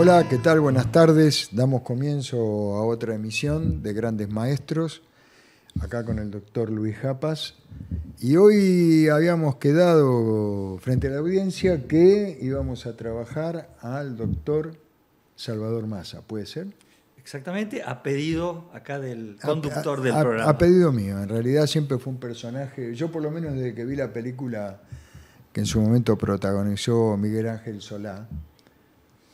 Hola, ¿qué tal? Buenas tardes. Damos comienzo a otra emisión de Grandes Maestros, acá con el doctor Luis Japas. Y hoy habíamos quedado frente a la audiencia que íbamos a trabajar al doctor Salvador Massa, ¿puede ser? Exactamente, a pedido acá del conductor del programa. A pedido mío, en realidad siempre fue un personaje, yo por lo menos desde que vi la película que en su momento protagonizó Miguel Ángel Solá,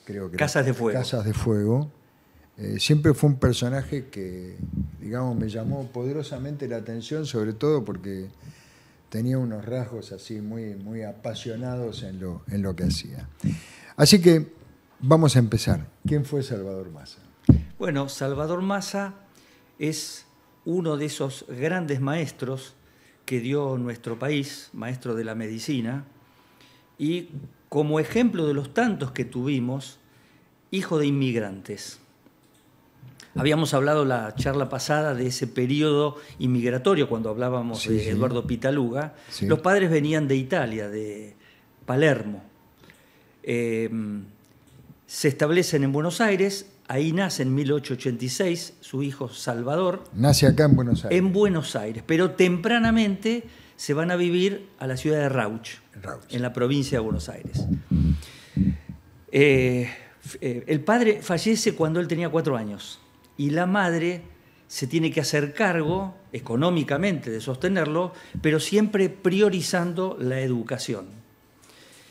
creo que Casas de Fuego. Casas de Fuego, siempre fue un personaje que, digamos, me llamó poderosamente la atención, sobre todo porque tenía unos rasgos así muy apasionados en lo que hacía. Así que vamos a empezar. ¿Quién fue Salvador Massa? Bueno, Salvador Massa es uno de esos grandes maestros que dio nuestro país, maestro de la medicina, y como ejemplo de los tantos que tuvimos, hijo de inmigrantes. Habíamos hablado la charla pasada de ese periodo inmigratorio, cuando hablábamos de Eduardo Pitaluga. Sí. Los padres venían de Italia, de Palermo. Se establecen en Buenos Aires, ahí nace en 1886 su hijo Salvador. Nace acá en Buenos Aires. En Buenos Aires, pero tempranamente se van a vivir a la ciudad de Rauch, en la provincia de Buenos Aires. El padre fallece cuando él tenía 4 años y la madre se tiene que hacer cargo económicamente de sostenerlo, pero siempre priorizando la educación.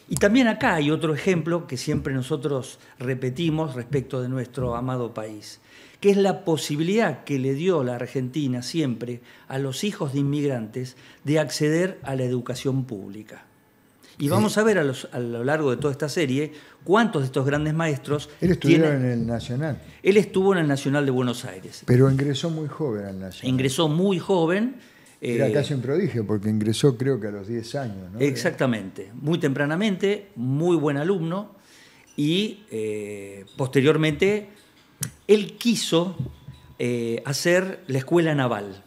Y también acá hay otro ejemplo que siempre nosotros repetimos respecto de nuestro amado país, que es la posibilidad que le dio la Argentina siempre a los hijos de inmigrantes de acceder a la educación pública. Y vamos a ver a lo largo de toda esta serie cuántos de estos grandes maestros... Él estudió en el Nacional. Él estuvo en el Nacional de Buenos Aires. Pero ingresó muy joven al Nacional. Ingresó muy joven. Era casi un prodigio, porque ingresó creo que a los 10 años, ¿no? Exactamente, muy tempranamente, muy buen alumno, y posteriormente él quiso hacer la escuela naval.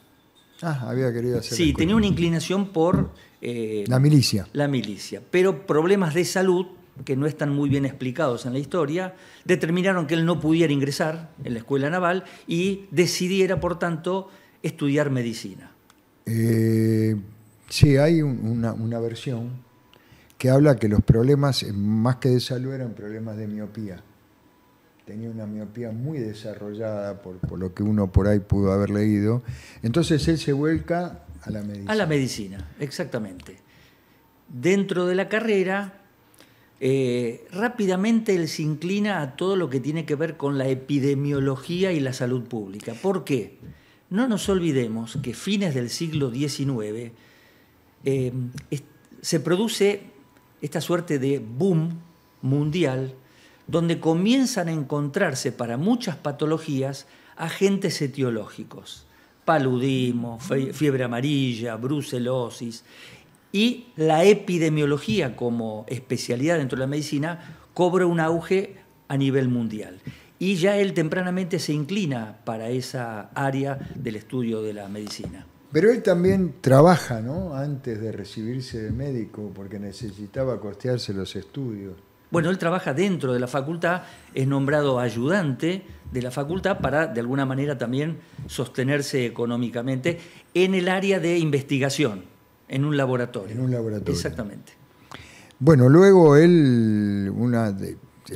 Ah, había querido hacer. Sí, tenía una inclinación por... la milicia. La milicia, pero problemas de salud, que no están muy bien explicados en la historia, determinaron que él no pudiera ingresar en la escuela naval y decidiera, por tanto, estudiar medicina. Sí, hay una versión que habla que los problemas, más que de salud, eran problemas de miopía. Tenía una miopía muy desarrollada por lo que uno por ahí pudo haber leído. Entonces él se vuelca a la medicina. A la medicina, exactamente. Dentro de la carrera, rápidamente él se inclina a todo lo que tiene que ver con la epidemiología y la salud pública. ¿Por qué? No nos olvidemos que fines del siglo XIX se produce esta suerte de boom mundial donde comienzan a encontrarse para muchas patologías agentes etiológicos, paludismo, fiebre amarilla, brucelosis, y la epidemiología como especialidad dentro de la medicina cobra un auge a nivel mundial. Y ya él tempranamente se inclina para esa área del estudio de la medicina. Pero él también trabaja, ¿no? Antes de recibirse de médico, porque necesitaba costearse los estudios. Bueno, él trabaja dentro de la facultad, es nombrado ayudante de la facultad para, de alguna manera, también sostenerse económicamente en el área de investigación, en un laboratorio. En un laboratorio. Exactamente. Bueno, luego él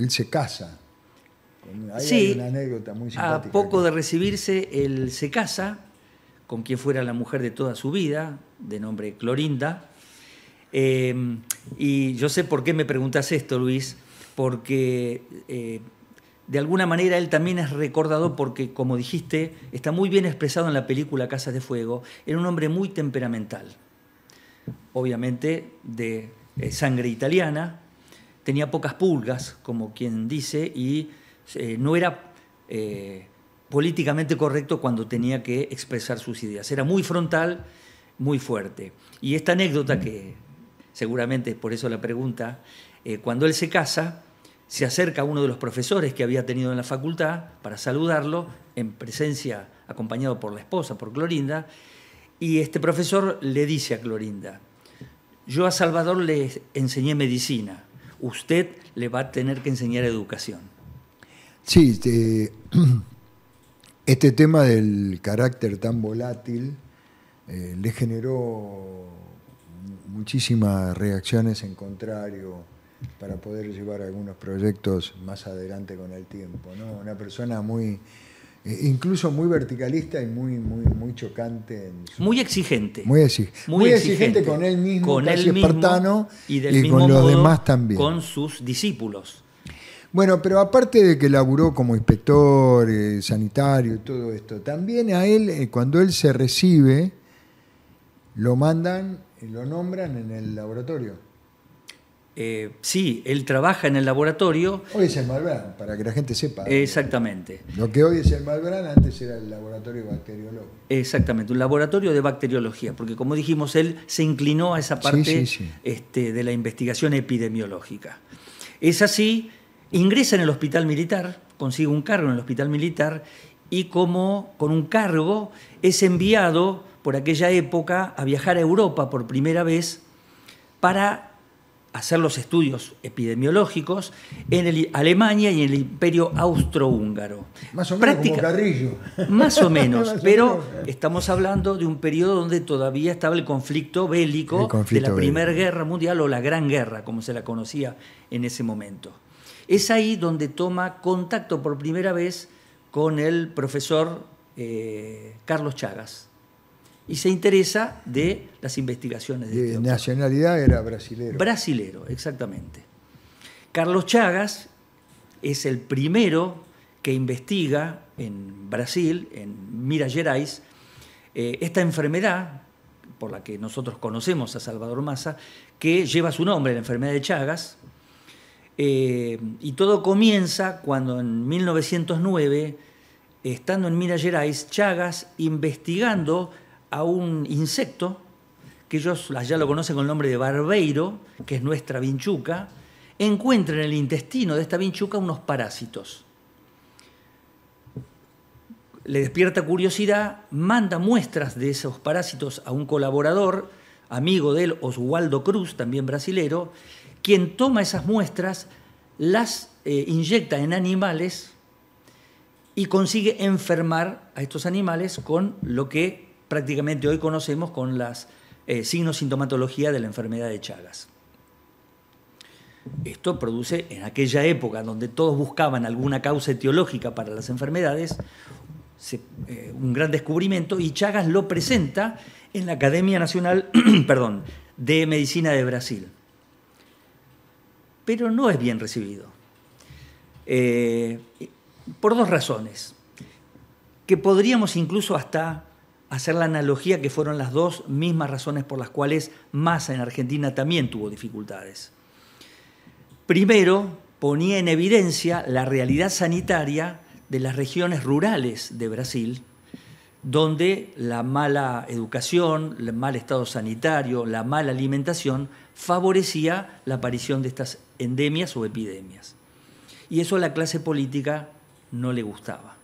se casa. Ahí sí, hay una anécdota muy simpática. A poco de recibirse, él se casa con quien fuera la mujer de toda su vida, de nombre Clorinda. Y yo sé por qué me preguntas esto, Luis, porque de alguna manera él también es recordado porque, como dijiste, está muy bien expresado en la película Casas de Fuego. Era un hombre muy temperamental, obviamente de sangre italiana, tenía pocas pulgas, como quien dice, y no era políticamente correcto cuando tenía que expresar sus ideas. Era muy frontal, muy fuerte. Y esta anécdota que seguramente por eso la pregunta, cuando él se casa, se acerca a uno de los profesores que había tenido en la facultad para saludarlo, en presencia, acompañado por la esposa, por Clorinda, y este profesor le dice a Clorinda: yo a Salvador le enseñé medicina, usted le va a tener que enseñar educación. Sí, este tema del carácter tan volátil le generó muchísimas reacciones en contrario para poder llevar algunos proyectos más adelante con el tiempo, ¿no? Una persona muy, incluso muy verticalista y muy chocante. Muy exigente. Muy exigente con él mismo, con casi él mismo, espartano, y del y mismo con los modo demás también. con sus discípulos. Bueno, pero aparte de que laburó como inspector sanitario y todo esto, también a él, cuando él se recibe, lo mandan, lo nombran en el laboratorio. Sí, él trabaja en el laboratorio. Hoy es el Malbrán, para que la gente sepa. Exactamente. Lo que hoy es el Malbrán, antes era el laboratorio bacteriológico. Exactamente, un laboratorio de bacteriología, porque como dijimos, él se inclinó a esa parte Sí. De la investigación epidemiológica. Es así, ingresa en el hospital militar, consigue un cargo en el hospital militar y con un cargo es enviado por aquella época a viajar a Europa por primera vez para hacer los estudios epidemiológicos en Alemania y en el Imperio Austrohúngaro. Más o menos como Carrillo. Más o menos, pero estamos hablando de un periodo donde todavía estaba el conflicto bélico de la Primera Guerra Mundial, o la Gran Guerra, como se la conocía en ese momento. Es ahí donde toma contacto por primera vez con el profesor Carlos Chagas y se interesa de las investigaciones de De nacionalidad era brasilero. Brasilero, exactamente. Carlos Chagas es el primero que investiga en Brasil, en Minas Gerais, esta enfermedad por la que nosotros conocemos a Salvador Massa, que lleva su nombre, la enfermedad de Chagas. Y todo comienza cuando en 1909, estando en Minas Gerais, Chagas, investigando a un insecto que ellos allá lo conocen con el nombre de barbeiro, que es nuestra vinchuca, encuentra en el intestino de esta vinchuca unos parásitos. Le despierta curiosidad, manda muestras de esos parásitos a un colaborador, amigo de él, Oswaldo Cruz, también brasilero, quien toma esas muestras, las inyecta en animales y consigue enfermar a estos animales con lo que prácticamente hoy conocemos con las signos sintomatología de la enfermedad de Chagas. Esto produce, en aquella época donde todos buscaban alguna causa etiológica para las enfermedades, un gran descubrimiento, y Chagas lo presenta en la Academia Nacional de Medicina de Brasil. Pero no es bien recibido. Por dos razones, que podríamos incluso hasta hacer la analogía que fueron las dos mismas razones por las cuales Massa en Argentina también tuvo dificultades. Primero, ponía en evidencia la realidad sanitaria de las regiones rurales de Brasil, donde la mala educación, el mal estado sanitario, la mala alimentación favorecía la aparición de estas endemias o epidemias. Y eso a la clase política no le gustaba.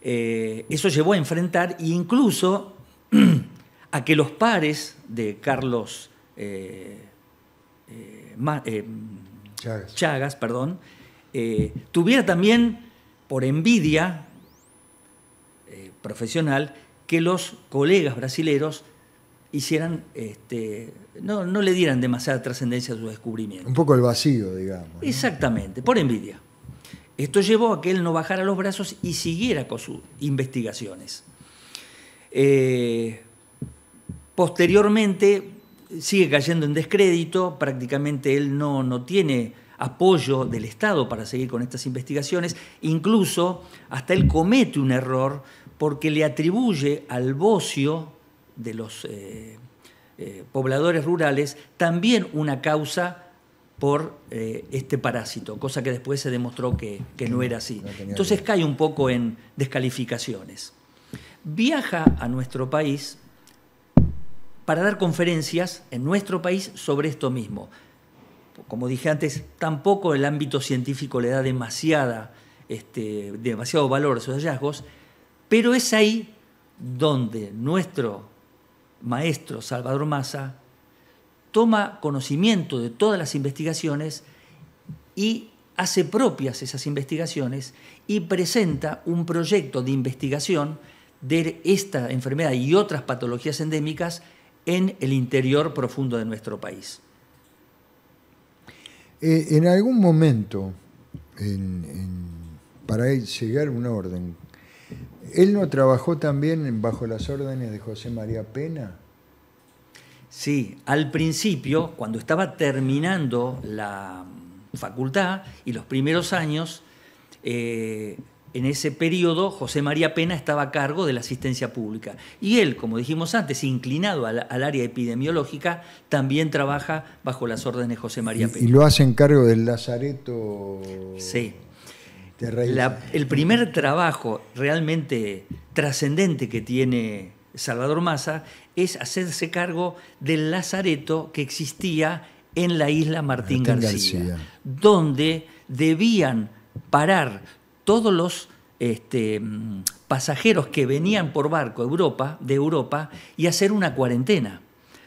Eso llevó a enfrentar incluso a que los pares de Carlos Chagas, tuviera también, por envidia profesional, que los colegas brasileros hicieran, no le dieran demasiada trascendencia a su descubrimiento. Un poco el vacío, digamos, ¿no? Exactamente, por envidia. Esto llevó a que él no bajara los brazos y siguiera con sus investigaciones. Posteriormente sigue cayendo en descrédito, prácticamente él no tiene apoyo del Estado para seguir con estas investigaciones, incluso hasta él comete un error porque le atribuye al bocio de los pobladores rurales también una causa por este parásito, cosa que después se demostró que no era así. Entonces cae un poco en descalificaciones. Viaja a nuestro país para dar conferencias en nuestro país sobre esto mismo. Como dije antes, tampoco el ámbito científico le da demasiado valor a esos hallazgos, pero es ahí donde nuestro maestro Salvador Massa toma conocimiento de todas las investigaciones y hace propias esas investigaciones y presenta un proyecto de investigación de esta enfermedad y otras patologías endémicas en el interior profundo de nuestro país. En algún momento, para llegar a un orden, ¿él no trabajó también bajo las órdenes de José María Pena? Sí, al principio, cuando estaba terminando la facultad y los primeros años, en ese periodo José María Pena estaba a cargo de la asistencia pública. Y él, como dijimos antes, inclinado al área epidemiológica, también trabaja bajo las órdenes de José María Pena. ¿Y lo hacen cargo del Lazareto? Sí. El primer trabajo realmente trascendente que tiene Salvador Massa es hacerse cargo del lazareto que existía en la isla Martín García, donde debían parar todos los pasajeros que venían por barco de Europa y hacer una cuarentena,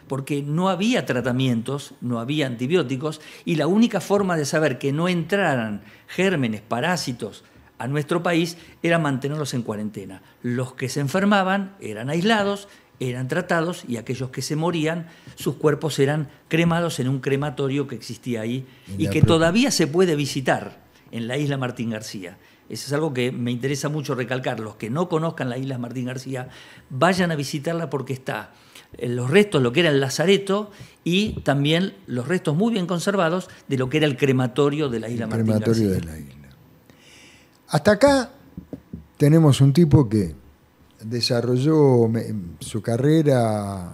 porque no había tratamientos, no había antibióticos, y la única forma de saber que no entraran gérmenes, parásitos a nuestro país era mantenerlos en cuarentena. Los que se enfermaban eran aislados, eran tratados, y aquellos que se morían, sus cuerpos eran cremados en un crematorio que existía ahí y que todavía se puede visitar en la isla Martín García. Eso es algo que me interesa mucho recalcar. Los que no conozcan la isla Martín García, vayan a visitarla porque está los restos, lo que era el lazareto, y también los restos muy bien conservados de lo que era el crematorio de la isla Martín García. Crematorio de la isla. Hasta acá tenemos un tipo que desarrolló su carrera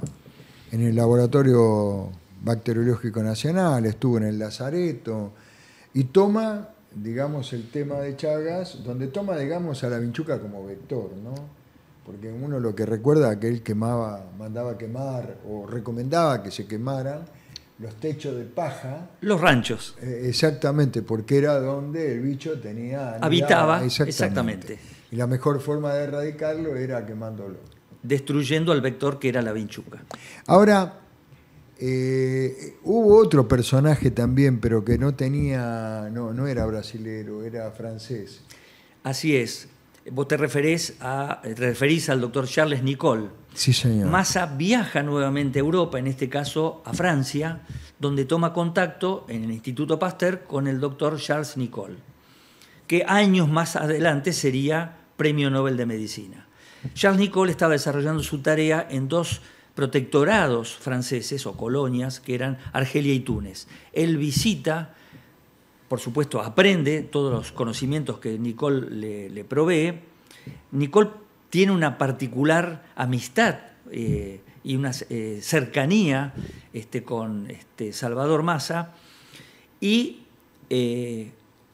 en el Laboratorio Bacteriológico Nacional, estuvo en el lazareto y toma, digamos, el tema de Chagas, donde toma, digamos, a la vinchuca como vector, ¿no? Porque uno lo que recuerda que él mandaba quemar o recomendaba que se quemaran los techos de paja. Los ranchos. Exactamente, porque era donde el bicho habitaba. Exactamente. Y la mejor forma de erradicarlo era quemándolo. Destruyendo al vector que era la vinchuca. Ahora, hubo otro personaje también, pero que no era brasilero, era francés. Así es. Vos te referís al doctor Charles Nicolle. Sí, señor. Massa viaja nuevamente a Europa, en este caso a Francia, donde toma contacto en el Instituto Pasteur con el doctor Charles Nicolle, que años más adelante sería Premio Nobel de Medicina. Charles Nicolle estaba desarrollando su tarea en dos protectorados franceses o colonias, que eran Argelia y Túnez. Él visita, por supuesto, aprende todos los conocimientos que Nicolle le provee. Nicolle tiene una particular amistad y una cercanía con Salvador Massa, y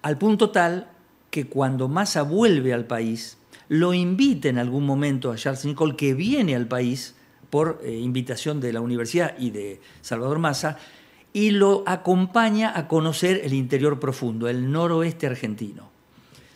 al punto tal que cuando Massa vuelve al país, lo invita en algún momento a Charles Nicolle, que viene al país por invitación de la universidad y de Salvador Massa, y lo acompaña a conocer el interior profundo, el noroeste argentino,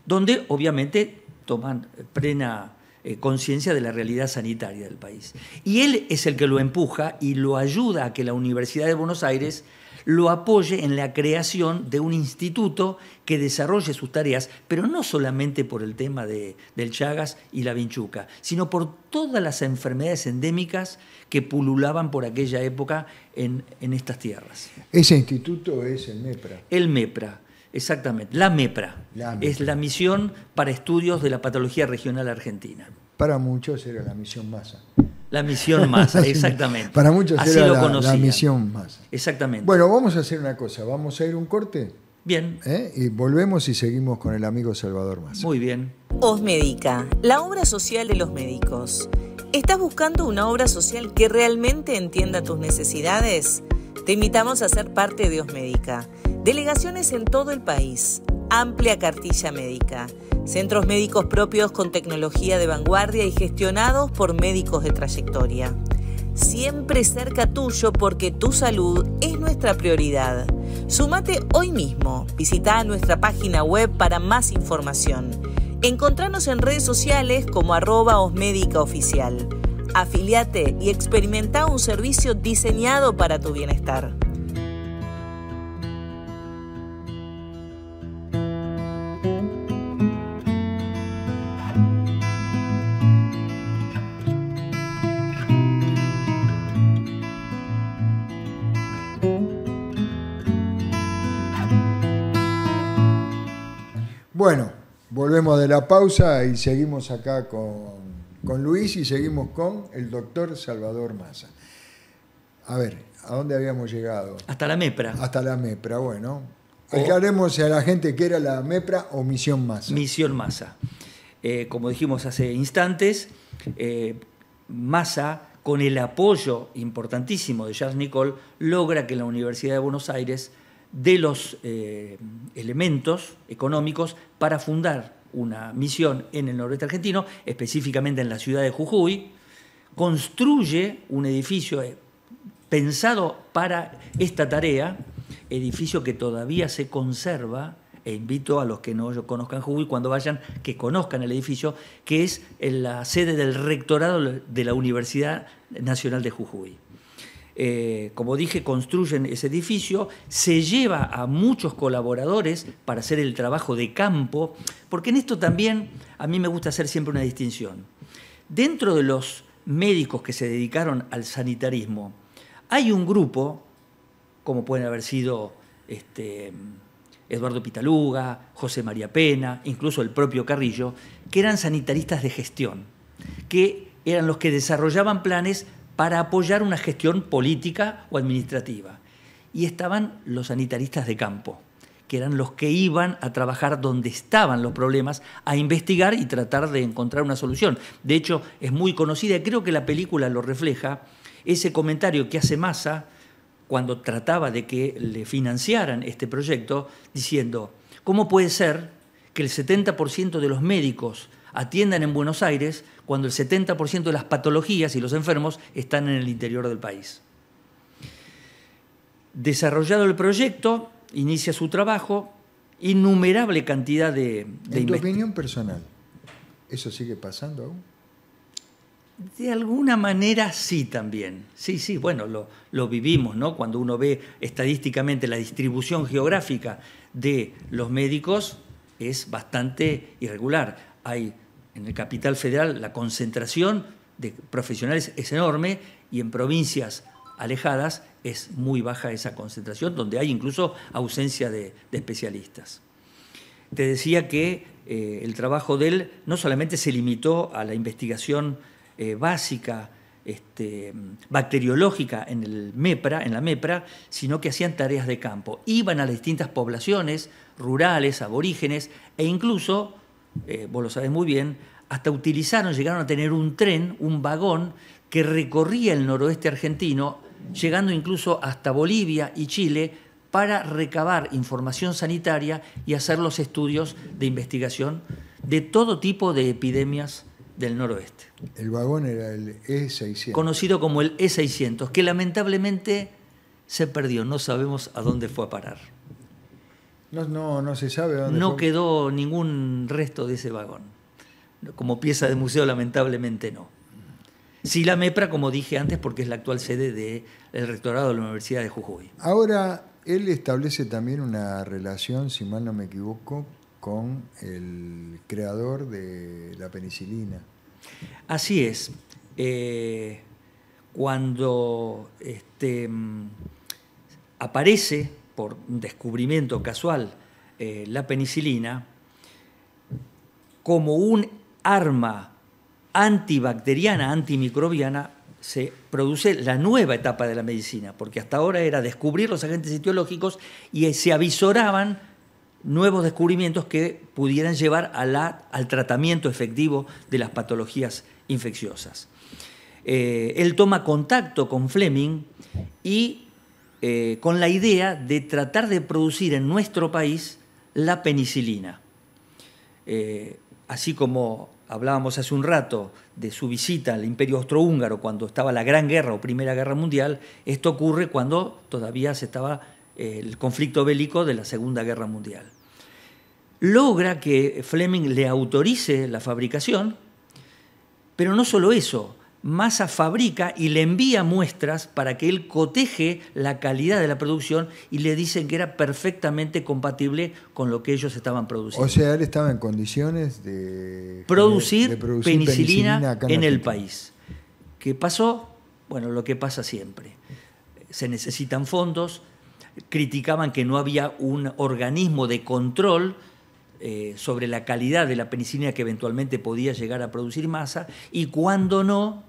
donde obviamente toman plena conciencia de la realidad sanitaria del país. Y él es el que lo empuja y lo ayuda a que la Universidad de Buenos Aires lo apoye en la creación de un instituto que desarrolle sus tareas, pero no solamente por el tema del Chagas y la vinchuca, sino por todas las enfermedades endémicas que pululaban por aquella época en estas tierras. Ese instituto es el MEPRA. El MEPRA, exactamente. La MEPRA es la Misión para Estudios de la Patología Regional Argentina. Para muchos era la Misión Massa. La Misión Massa, exactamente. Para muchos así era la Misión Massa. Exactamente. Bueno, vamos a hacer una cosa. Vamos a ir a un corte. Bien. Y volvemos y seguimos con el amigo Salvador Massa. Muy bien. Osmédica, la obra social de los médicos. ¿Estás buscando una obra social que realmente entienda tus necesidades? Te invitamos a ser parte de Osmédica. Delegaciones en todo el país. Amplia cartilla médica. Centros médicos propios con tecnología de vanguardia y gestionados por médicos de trayectoria. Siempre cerca tuyo porque tu salud es nuestra prioridad. Súmate hoy mismo. Visita nuestra página web para más información. Encontranos en redes sociales como @osmedicaoficial. Afiliate y experimenta un servicio diseñado para tu bienestar. Bueno, volvemos de la pausa y seguimos acá con Luis y seguimos con el doctor Salvador Massa. A ver, ¿a dónde habíamos llegado? Hasta la MEPRA. Hasta la MEPRA, bueno. Aclaremos a la gente qué era la MEPRA o Misión Massa. Misión Massa. Como dijimos hace instantes, Massa, con el apoyo importantísimo de Charles Nicolle, logra que la Universidad de Buenos Aires dé los elementos económicos para fundar una misión en el noroeste argentino, específicamente en la ciudad de Jujuy, construye un edificio pensado para esta tarea, edificio que todavía se conserva, e invito a los que no conozcan Jujuy, cuando vayan, que conozcan el edificio, que es la sede del rectorado de la Universidad Nacional de Jujuy. Como dije, construyen ese edificio, se lleva a muchos colaboradores para hacer el trabajo de campo, porque en esto también a mí me gusta hacer siempre una distinción. Dentro de los médicos que se dedicaron al sanitarismo, hay un grupo, como pueden haber sido Eduardo Pitaluga, José María Pena, incluso el propio Carrillo, que eran sanitaristas de gestión, que eran los que desarrollaban planes para apoyar una gestión política o administrativa. Y estaban los sanitaristas de campo, que eran los que iban a trabajar donde estaban los problemas, a investigar y tratar de encontrar una solución. De hecho, es muy conocida, y creo que la película lo refleja, ese comentario que hace Massa cuando trataba de que le financiaran este proyecto, diciendo, ¿cómo puede ser que el 70% de los médicos atiendan en Buenos Aires cuando el 70% de las patologías y los enfermos están en el interior del país? Desarrollado el proyecto, inicia su trabajo, innumerable cantidad de En tu opinión personal, ¿eso sigue pasando aún? De alguna manera sí también. Sí, bueno, lo vivimos, ¿no? Cuando uno ve estadísticamente la distribución geográfica de los médicos es bastante irregular. Hay en el Capital Federal la concentración de profesionales es enorme y en provincias alejadas es muy baja esa concentración, donde hay incluso ausencia de especialistas. Te decía que el trabajo de él no solamente se limitó a la investigación básica, bacteriológica en la MEPRA, sino que hacían tareas de campo. Iban a las distintas poblaciones rurales, aborígenes, e incluso, vos lo sabés muy bien, hasta llegaron a tener un tren, un vagón, que recorría el noroeste argentino, llegando incluso hasta Bolivia y Chile, para recabar información sanitaria y hacer los estudios de investigación de todo tipo de epidemias del noroeste. El vagón era el E600. Conocido como el E600, que lamentablemente se perdió, no sabemos a dónde fue a parar. No se sabe dónde no fue. quedó ningún resto de ese vagón. Como pieza de museo, lamentablemente no. Sí la MEPRA, como dije antes, porque es la actual sede del rectorado de la Universidad de Jujuy. Ahora, él establece también una relación, si mal no me equivoco, con el creador de la penicilina. Así es. Cuando aparece, por un descubrimiento casual, la penicilina, como un arma antibacteriana, antimicrobiana, se produce la nueva etapa de la medicina, porque hasta ahora era descubrir los agentes etiológicos y se avisoraban nuevos descubrimientos que pudieran llevar al tratamiento efectivo de las patologías infecciosas. Él toma contacto con Fleming y con la idea de tratar de producir en nuestro país la penicilina. Así como hablábamos hace un rato de su visita al Imperio Austrohúngaro cuando estaba la Gran Guerra o Primera Guerra Mundial, esto ocurre cuando todavía se estaba el conflicto bélico de la Segunda Guerra Mundial. Logra que Fleming le autorice la fabricación, pero no solo eso, Massa fabrica y le envía muestras para que él coteje la calidad de la producción y le dicen que era perfectamente compatible con lo que ellos estaban produciendo. O sea, él estaba en condiciones de producir penicilina acá en el país. ¿Qué pasó? Bueno, lo que pasa siempre. Se necesitan fondos, criticaban que no había un organismo de control sobre la calidad de la penicilina que eventualmente podía llegar a producir Massa, y cuando no,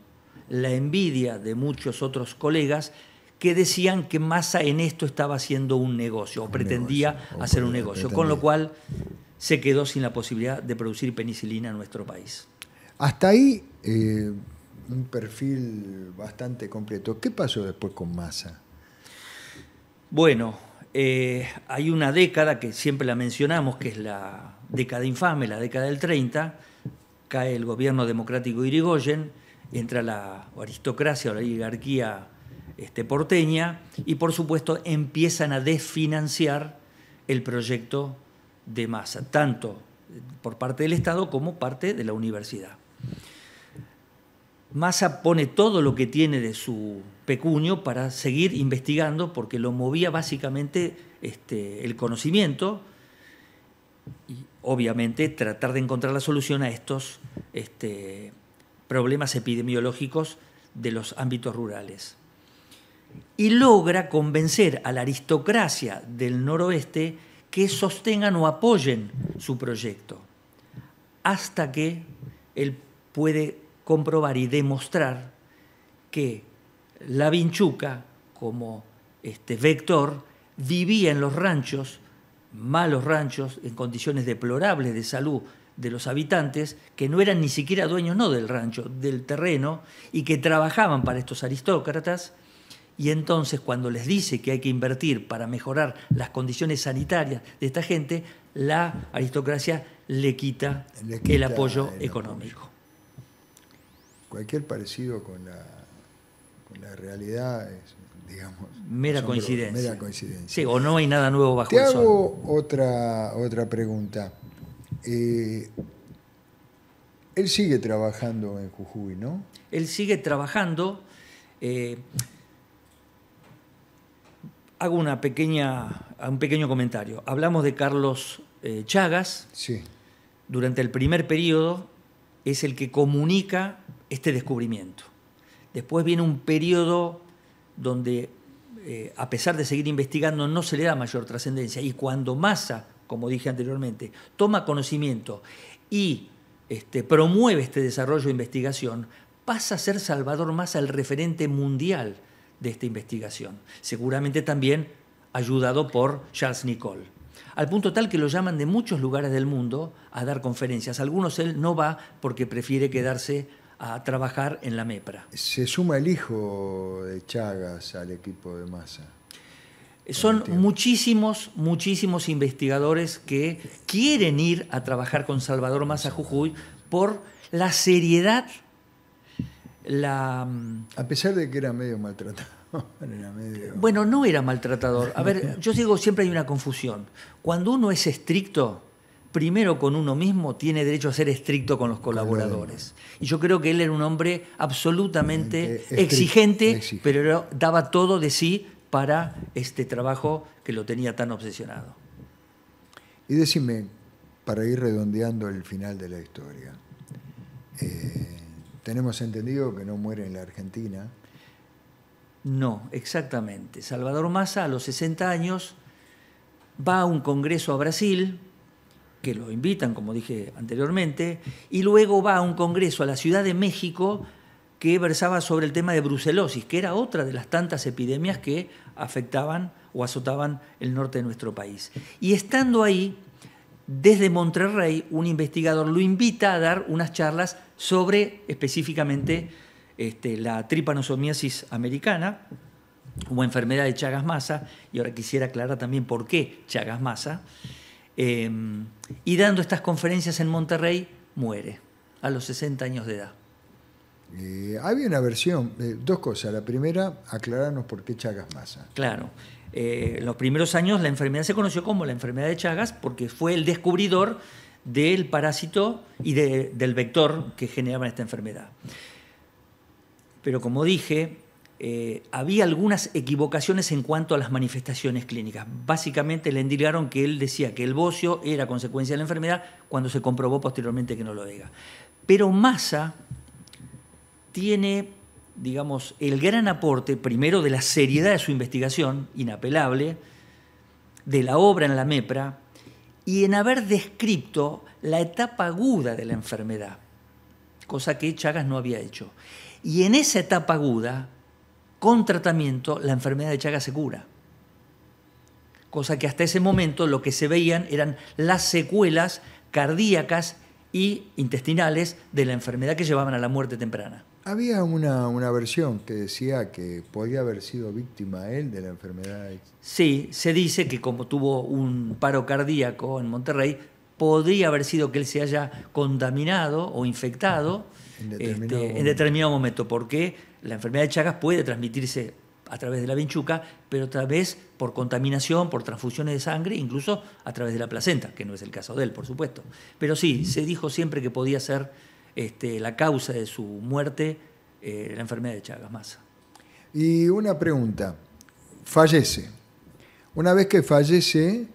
la envidia de muchos otros colegas que decían que Massa en esto estaba haciendo un negocio, o pretendía hacer un negocio, con lo cual se quedó sin la posibilidad de producir penicilina en nuestro país. Hasta ahí un perfil bastante completo. ¿Qué pasó después con Massa? Bueno, hay una década que siempre la mencionamos, que es la década infame, la década del 30, cae el gobierno democrático de Irigoyen, entra la aristocracia o la oligarquía porteña y, por supuesto, empiezan a desfinanciar el proyecto de Massa, tanto por parte del Estado como parte de la universidad. Massa pone todo lo que tiene de su pecunio para seguir investigando, porque lo movía básicamente el conocimiento y, obviamente, tratar de encontrar la solución a estos problemas epidemiológicos de los ámbitos rurales. Y logra convencer a la aristocracia del noroeste que sostengan o apoyen su proyecto, hasta que él puede comprobar y demostrar que la vinchuca, como vector, vivía en los ranchos, malos ranchos, en condiciones deplorables de salud de los habitantes, que no eran ni siquiera dueños no del rancho, del terreno, y que trabajaban para estos aristócratas. Y entonces, cuando les dice que hay que invertir para mejorar las condiciones sanitarias de esta gente, la aristocracia le quita el apoyo económico. Cualquier parecido con la realidad es, digamos, mera coincidencia. Mera coincidencia. Sí, o no hay nada nuevo bajo el sol. Te hago otra pregunta. Él sigue trabajando en Jujuy, ¿no? Él sigue trabajando. Hago un pequeño comentario. Hablamos de Carlos Chagas. Sí. Durante el primer periodo es el que comunica este descubrimiento. Después viene un periodo donde, a pesar de seguir investigando, no se le da mayor trascendencia. Y cuando Massa, como dije anteriormente, toma conocimiento y promueve este desarrollo de investigación, pasa a ser Salvador Massa el referente mundial de esta investigación. Seguramente también ayudado por Charles Nicolle. Al punto tal que lo llaman de muchos lugares del mundo a dar conferencias. Algunos él no va porque prefiere quedarse a trabajar en la MEPRA. Se suma el hijo de Chagas al equipo de Massa. Son muchísimos investigadores que quieren ir a trabajar con Salvador Massa Jujuy por la seriedad, A pesar de que era medio maltratado. Bueno, no era maltratador. A ver, yo digo, siempre hay una confusión. Cuando uno es estricto, primero con uno mismo, tiene derecho a ser estricto con los colaboradores. Y yo creo que él era un hombre absolutamente exigente, pero daba todo de sí para este trabajo que lo tenía tan obsesionado. Y decime, para ir redondeando el final de la historia, tenemos entendido que no muere en la Argentina. No, exactamente. Salvador Massa, a los 60 años, va a un congreso a Brasil, que lo invitan, como dije anteriormente, y luego va a un congreso a la Ciudad de México que versaba sobre el tema de brucelosis, que era otra de las tantas epidemias que afectaban o azotaban el norte de nuestro país. Y estando ahí, desde Monterrey, un investigador lo invita a dar unas charlas sobre específicamente la tripanosomiasis americana o enfermedad de Chagas-Massa, y ahora quisiera aclarar también por qué Chagas-Massa, y dando estas conferencias en Monterrey, muere a los 60 años de edad. Había una versión, dos cosas. La primera, aclararnos por qué Chagas-Massa. Claro. En los primeros años la enfermedad se conoció como la enfermedad de Chagas porque fue el descubridor del parásito y del vector que generaba esta enfermedad. Pero como dije, había algunas equivocaciones en cuanto a las manifestaciones clínicas. Básicamente le endilgaron que él decía que el bocio era consecuencia de la enfermedad cuando se comprobó posteriormente que no lo era. Pero Massa tiene, digamos, el gran aporte, primero, de la seriedad de su investigación, inapelable, de la obra en la MEPRA, y en haber descrito la etapa aguda de la enfermedad, cosa que Chagas no había hecho. Y en esa etapa aguda, con tratamiento, la enfermedad de Chagas se cura. Cosa que hasta ese momento lo que se veían eran las secuelas cardíacas y intestinales de la enfermedad que llevaban a la muerte temprana. Había una versión que decía que podía haber sido víctima él de la enfermedad. Sí, se dice que como tuvo un paro cardíaco en Monterrey, podría haber sido que él se haya contaminado o infectado en determinado momento, porque la enfermedad de Chagas puede transmitirse a través de la vinchuca, pero otra vez por contaminación, por transfusiones de sangre, incluso a través de la placenta, que no es el caso de él, por supuesto. Pero sí, se dijo siempre que podía ser la causa de su muerte la enfermedad de Chagas Massa. Y una pregunta, fallece. Una vez que fallece,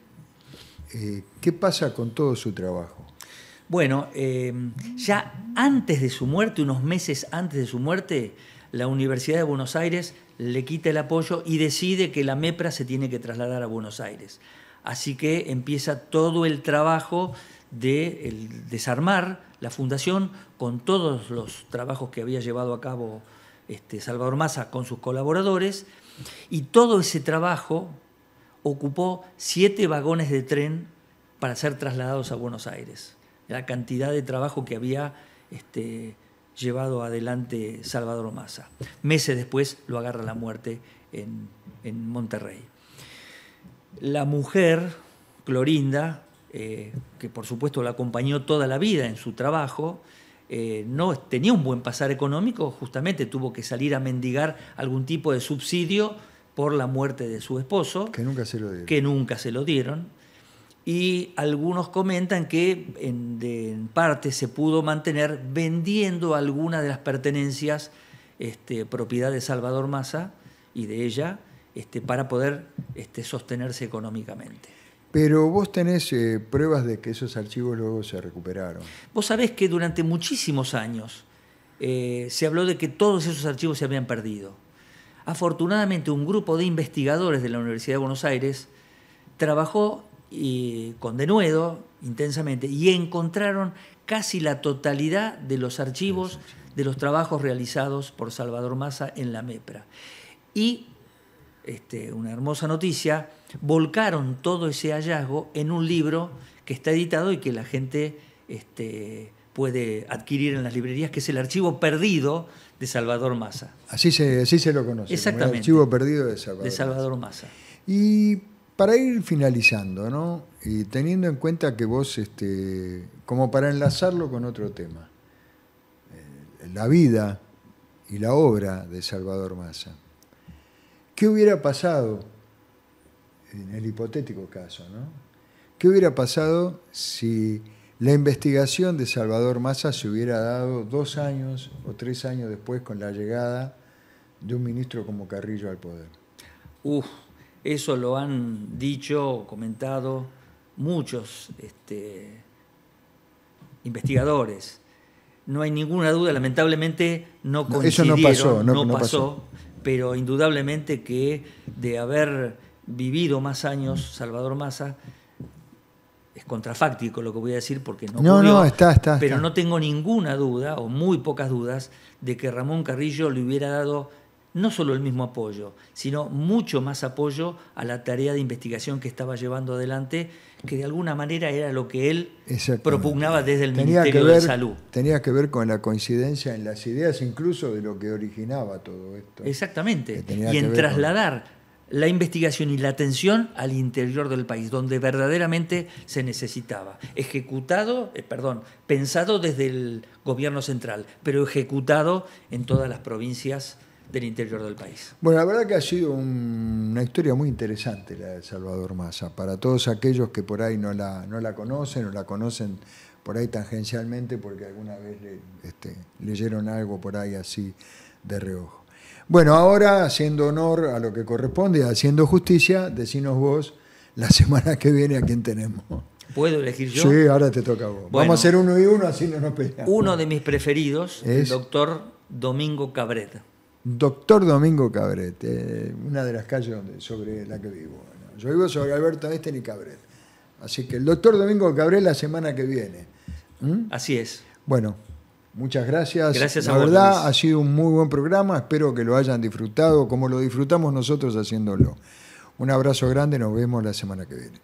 ¿qué pasa con todo su trabajo? Bueno, ya antes de su muerte, unos meses antes de su muerte, la Universidad de Buenos Aires le quita el apoyo y decide que la MEPRA se tiene que trasladar a Buenos Aires. Así que empieza todo el trabajo de desarmar la fundación con todos los trabajos que había llevado a cabo Salvador Massa con sus colaboradores, y todo ese trabajo ocupó 7 vagones de tren para ser trasladados a Buenos Aires. La cantidad de trabajo que había llevado adelante Salvador Massa. Meses después lo agarra la muerte en Monterrey. La mujer, Clorinda, que por supuesto la acompañó toda la vida en su trabajo, no tenía un buen pasar económico, justamente tuvo que salir a mendigar algún tipo de subsidio por la muerte de su esposo. Que nunca se lo dieron. Y algunos comentan que en parte se pudo mantener vendiendo algunas de las pertenencias, propiedad de Salvador Massa y de ella, para poder sostenerse económicamente. Pero vos tenés pruebas de que esos archivos luego se recuperaron. Vos sabés que durante muchísimos años se habló de que todos esos archivos se habían perdido. Afortunadamente, un grupo de investigadores de la Universidad de Buenos Aires trabajó con denuedo, intensamente, y encontraron casi la totalidad de los archivos de los trabajos realizados por Salvador Massa en la MEPRA. Y, una hermosa noticia, volcaron todo ese hallazgo en un libro que está editado y que la gente puede adquirir en las librerías, que es el archivo perdido de Salvador Massa. Así se lo conoce. Exactamente. El archivo perdido de Salvador Massa. Y para ir finalizando, ¿no? Y teniendo en cuenta que vos, como para enlazarlo con otro tema, la vida y la obra de Salvador Massa, ¿qué hubiera pasado en el hipotético caso, ¿no? ¿Qué hubiera pasado si la investigación de Salvador Massa se hubiera dado 2 años o 3 años después con la llegada de un ministro como Carrillo al poder? Eso lo han dicho, comentado muchos investigadores. No hay ninguna duda, lamentablemente no coincidieron, eso no pasó. Pero indudablemente que de haber vivido más años Salvador Massa, es contrafáctico lo que voy a decir porque no ocurrió, pero no tengo ninguna duda, o muy pocas dudas, de que Ramón Carrillo le hubiera dado no solo el mismo apoyo, sino mucho más apoyo a la tarea de investigación que estaba llevando adelante, que de alguna manera era lo que él propugnaba desde el Ministerio de Salud. Tenía que ver con la coincidencia en las ideas, incluso de lo que originaba todo esto. Exactamente, y en trasladar la investigación y la atención al interior del país, donde verdaderamente se necesitaba. Pensado desde el gobierno central, pero ejecutado en todas las provincias del interior del país. Bueno, la verdad que ha sido una historia muy interesante la de Salvador Massa, para todos aquellos que por ahí no la conocen o la conocen por ahí tangencialmente porque alguna vez leyeron algo por ahí así de reojo. Bueno, ahora haciendo honor a lo que corresponde, haciendo justicia, decinos vos la semana que viene a quién tenemos. ¿Puedo elegir yo? Sí, ahora te toca a vos. Bueno, vamos a hacer 1 y 1, así no nos peleamos. Uno de mis preferidos, el doctor Domingo Cabret. Doctor Domingo Cabret, una de las calles sobre la que vivo. Yo vivo sobre Alberto Einstein y Cabret. Así que el doctor Domingo Cabré la semana que viene. Así es. Bueno, muchas gracias. Gracias a la vos, verdad Luis. ha sido un muy buen programa. Espero que lo hayan disfrutado como lo disfrutamos nosotros haciéndolo. Un abrazo grande, nos vemos la semana que viene.